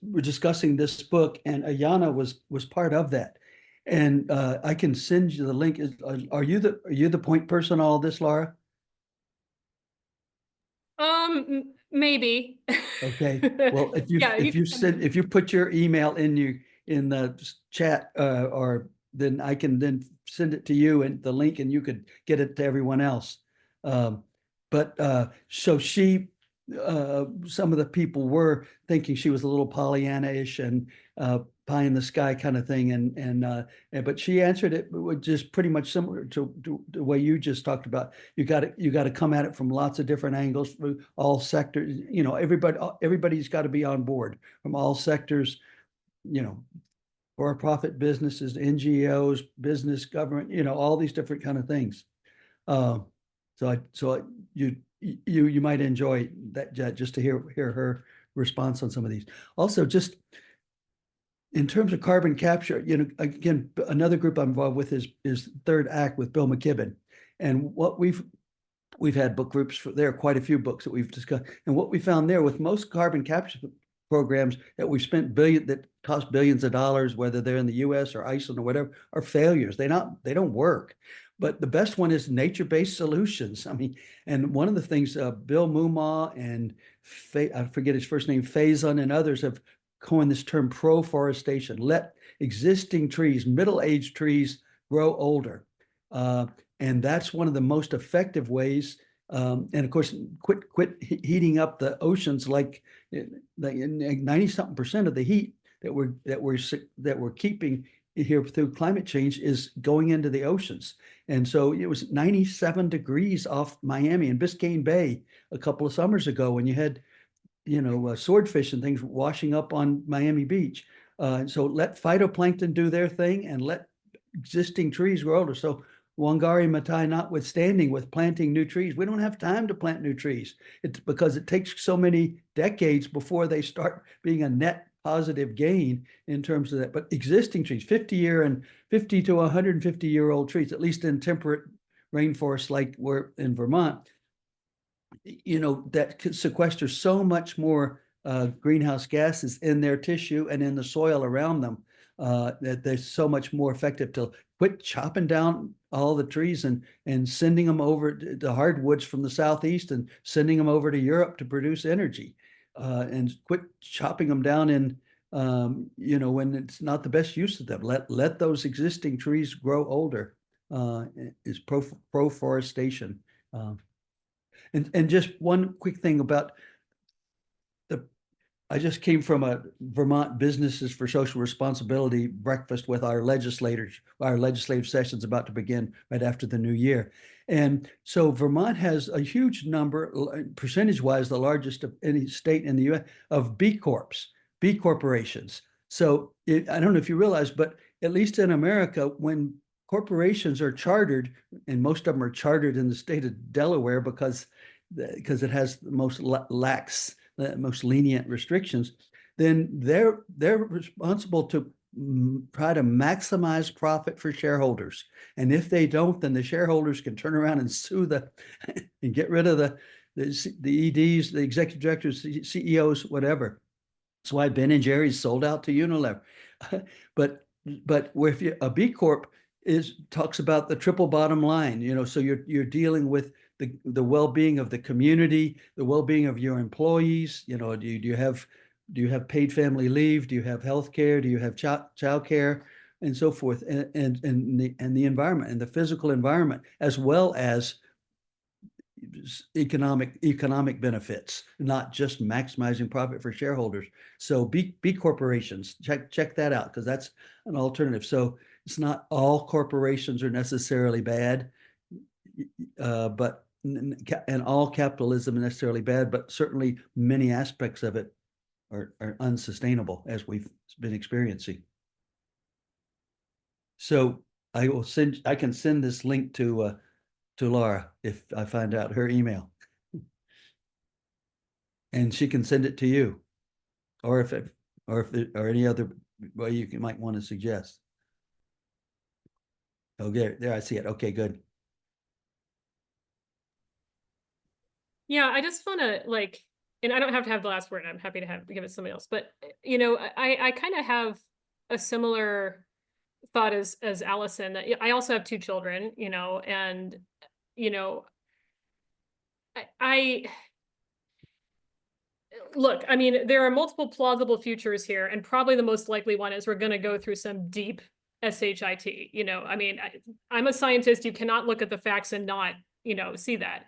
We're discussing this book, and Ayana was part of that. And I can send you the link. Are you the point person on all this, Laura? Maybe. Okay. Well, if you Yeah, if you put your email in the chat, or then I can then send it to you and the link, and you could get it to everyone else. But so some of the people were thinking she was a little Pollyanna-ish and pie in the sky kind of thing, but she answered it with just pretty much similar to the way you just talked about. You got to come at it from lots of different angles, from all sectors. You know, everybody's got to be on board from all sectors. You know, for-profit businesses, NGOs, business, government. You know, all these different kind of things. So you might enjoy that just to hear her response on some of these. Also, just in terms of carbon capture, you know, again, another group I'm involved with is Third Act with Bill McKibben, and what we've had book groups for there are quite a few books that we've discussed, and what we found there with most carbon capture programs that we've spent that cost billions of dollars, whether they're in the U.S. or Iceland or whatever, are failures. They don't work. But the best one is nature-based solutions. I mean, and one of the things Bill Mumma and I forget his first name, Faison, and others have coined this term proforestation. Let existing trees, middle-aged trees, grow older. And that's one of the most effective ways. And of course, quit heating up the oceans like 90-something% of the heat that we're keeping here through climate change is going into the oceans. And so it was 97 degrees off Miami and Biscayne Bay a couple of summers ago when you had, you know, swordfish and things washing up on Miami Beach. And so let phytoplankton do their thing and let existing trees grow older. So Wangari Maathai notwithstanding, with planting new trees, we don't have time to plant new trees. It's because it takes so many decades before they start being a net positive gain in terms of that. But existing trees, 50-year and 50 to 150-year-old trees, at least in temperate rainforests like we're in Vermont, you know, that sequester so much more greenhouse gases in their tissue and in the soil around them that they're so much more effective. To quit chopping down all the trees and sending them over to hardwoods from the southeast and sending them over to Europe to produce energy, and quit chopping them down in you know, when it's not the best use of them. Let those existing trees grow older. Is proforestation. And just one quick thing about I just came from a Vermont Businesses for Social Responsibility breakfast with our legislators. Our legislative session's about to begin right after the new year. And so Vermont has a huge number, percentage-wise, the largest of any state in the US, of B Corps, B corporations. So I don't know if you realize, but at least in America, when corporations are chartered, and most of them are chartered in the state of Delaware because it has the most lax, the most lenient restrictions, then they're responsible to try to maximize profit for shareholders. And if they don't, then the shareholders can turn around and sue and get rid of the EDs, the executive directors, CEOs, whatever. That's why Ben & Jerry's sold out to Unilever. But if a B Corp talks about the triple bottom line, you know, so you're dealing with the well-being of the community, the well-being of your employees. You know, do you have paid family leave? Do you have health care? Do you have child care, and so forth, and the environment and the physical environment, as well as economic benefits, not just maximizing profit for shareholders. So B corporations, check that out, because that's an alternative. So it's not all corporations are necessarily bad, but and all capitalism is necessarily bad, but certainly many aspects of it are unsustainable, as we've been experiencing. So I can send this link to Laura if I find out her email. And she can send it to you, or if any other way you might want to suggest. Oh, there I see it. Okay, good. Yeah, I just want to like, and I don't have to have the last word. I'm happy to give it to somebody else. But you know, I kind of have a similar thought as Allison. That I also have 2 children, you know, and you know, I look, I mean, there are multiple plausible futures here, and probably the most likely one is we're going to go through some deep SHIT. You know, I mean, I'm a scientist. You cannot look at the facts and not, you know, see that.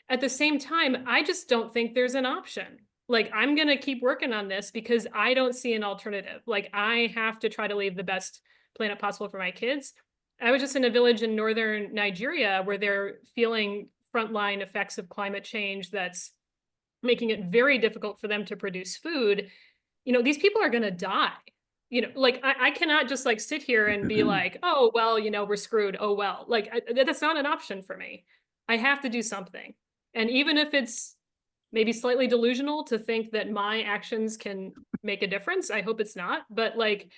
At the same time, I just don't think there's an option. Like, I'm going to keep working on this because I don't see an alternative. Like, I have to try to leave the best planet possible for my kids. I was just in a village in northern Nigeria where they're feeling frontline effects of climate change that's making it very difficult for them to produce food. You know, these people are going to die. You know, like I cannot just like sit here and be like, oh, well, you know, we're screwed. Oh, well, like that's not an option for me. I have to do something. And even if it's maybe slightly delusional to think that my actions can make a difference, I hope it's not. But like,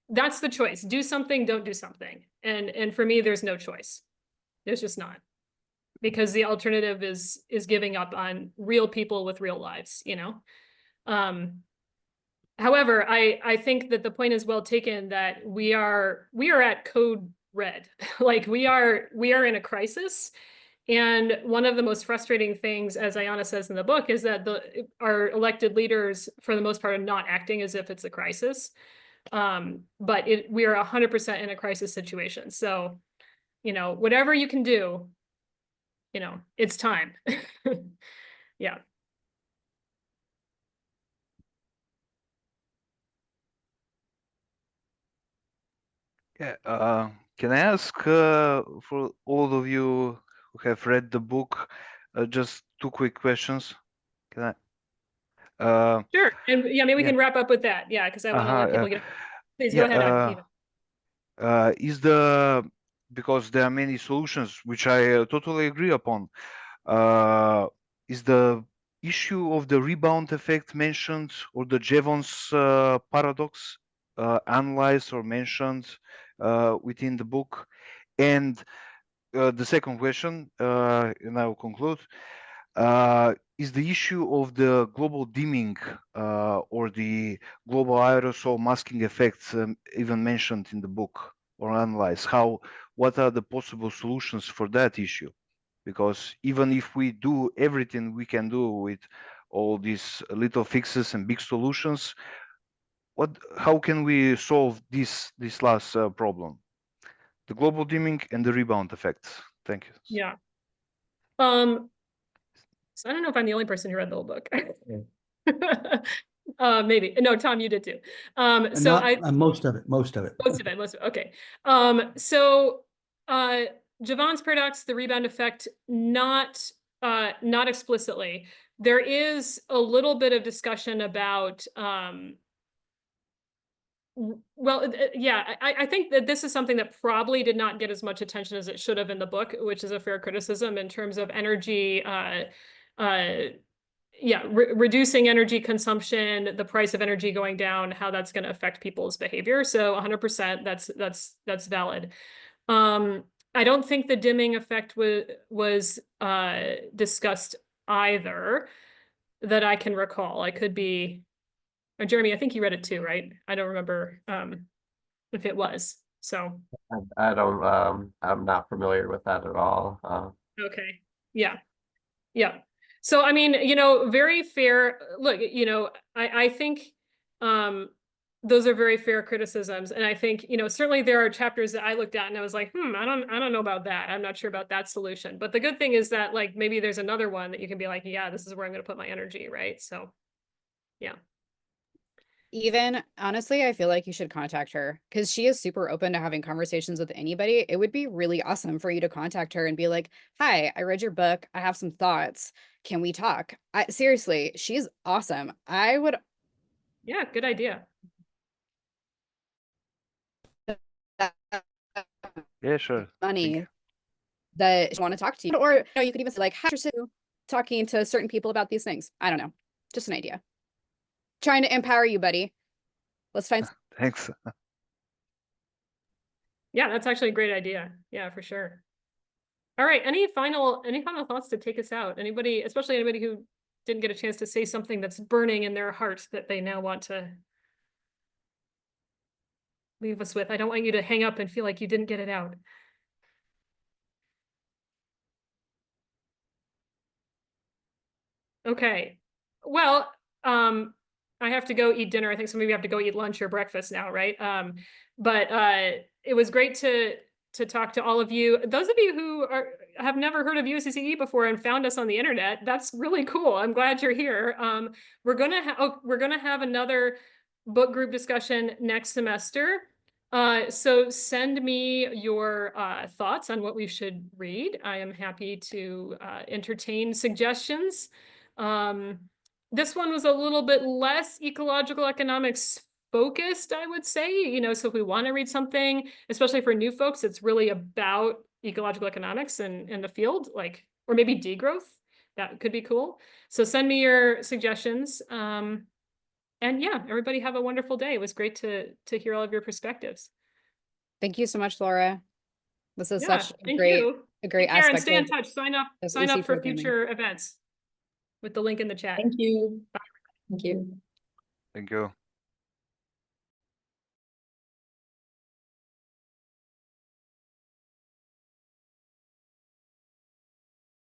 that's the choice. Do something, don't do something. And for me, there's no choice. There's just not. Because the alternative is giving up on real people with real lives, you know? However, I think that the point is well taken that we are at code red. Like we are in a crisis. And one of the most frustrating things, as Ayana says in the book, is that our elected leaders, for the most part, are not acting as if it's a crisis. But we are 100% in a crisis situation. So, you know, whatever you can do, you know, it's time. Yeah. Yeah, can I ask for all of you who have read the book, just 2 quick questions? Can I? Sure. And yeah, maybe we Yeah. can wrap up with that. Yeah, because I want to let people get. Please go ahead, Eva. Because there are many solutions which I totally agree upon. Is the issue of the rebound effect mentioned, or the Jevons paradox analyzed or mentioned within the book? And the second question, and I will conclude, is the issue of the global dimming or the global aerosol masking effects even mentioned in the book or analyzed? What are the possible solutions for that issue? Because even if we do everything we can do with all these little fixes and big solutions, how can we solve this last problem? The global dimming and the rebound effects. Thank you. Yeah. So I don't know if I'm the only person who read the whole book. Maybe. No, Tom, you did too. So most of it. Most of it. Okay. So Jevons paradox, the rebound effect, not explicitly. There is a little bit of discussion about well, yeah, I think that this is something that probably did not get as much attention as it should have in the book, which is a fair criticism in terms of energy, reducing energy consumption, the price of energy going down, how that's going to affect people's behavior. So 100%, that's valid. I don't think the dimming effect was discussed either that I can recall. I could be. Jeremy, I think you read it too, right? I don't remember if it was. So I don't I'm not familiar with that at all. okay. Yeah. Yeah. So, I mean, very fair. Look, I think those are very fair criticisms. And I think, certainly there are chapters that I looked at and I was like, I don't know about that. I'm not sure about that solution. But the good thing is that like maybe there's another one that you can be like, yeah, this is where I'm going to put my energy, right? So, yeah. Even honestly, I feel like you should contact her because she is super open to having conversations with anybody. It would be really awesome for you to contact her and be like, "Hi, I read your book. I have some thoughts. Can we talk?" Seriously, she's awesome. I would Yeah, good idea. Yeah, sure. Thank you. money that she want to talk to you, or you could even say like, "How interested in talking to certain people about these things?" I don't know, just an idea. Trying to empower you, buddy. Let's find. Thanks. Yeah, that's actually a great idea. Yeah, for sure. All right. Any final thoughts to take us out? Anybody, especially anybody who didn't get a chance to say something that's burning in their heart that they now want to leave us with? I don't want you to hang up and feel like you didn't get it out. Okay. Well, I have to go eat dinner. I think some of you have to go eat lunch or breakfast now, right? But it was great to talk to all of you. Those of you who have never heard of USSEE before and found us on the internet, that's really cool. I'm glad you're here. We're gonna have another book group discussion next semester. So send me your thoughts on what we should read. I am happy to entertain suggestions. This one was a little bit less ecological economics focused, I would say, so if we want to read something, especially for new folks, it's really about ecological economics and the field, like, or maybe degrowth. That could be cool. So send me your suggestions. And yeah, everybody have a wonderful day. It was great to hear all of your perspectives. Thank you so much, Laura. This is Yeah, such a thank great, you. a great Take care and aspect stay in of touch. Sign up UC for programming. future events with the link in the chat. Thank you. Thank you. Thank you.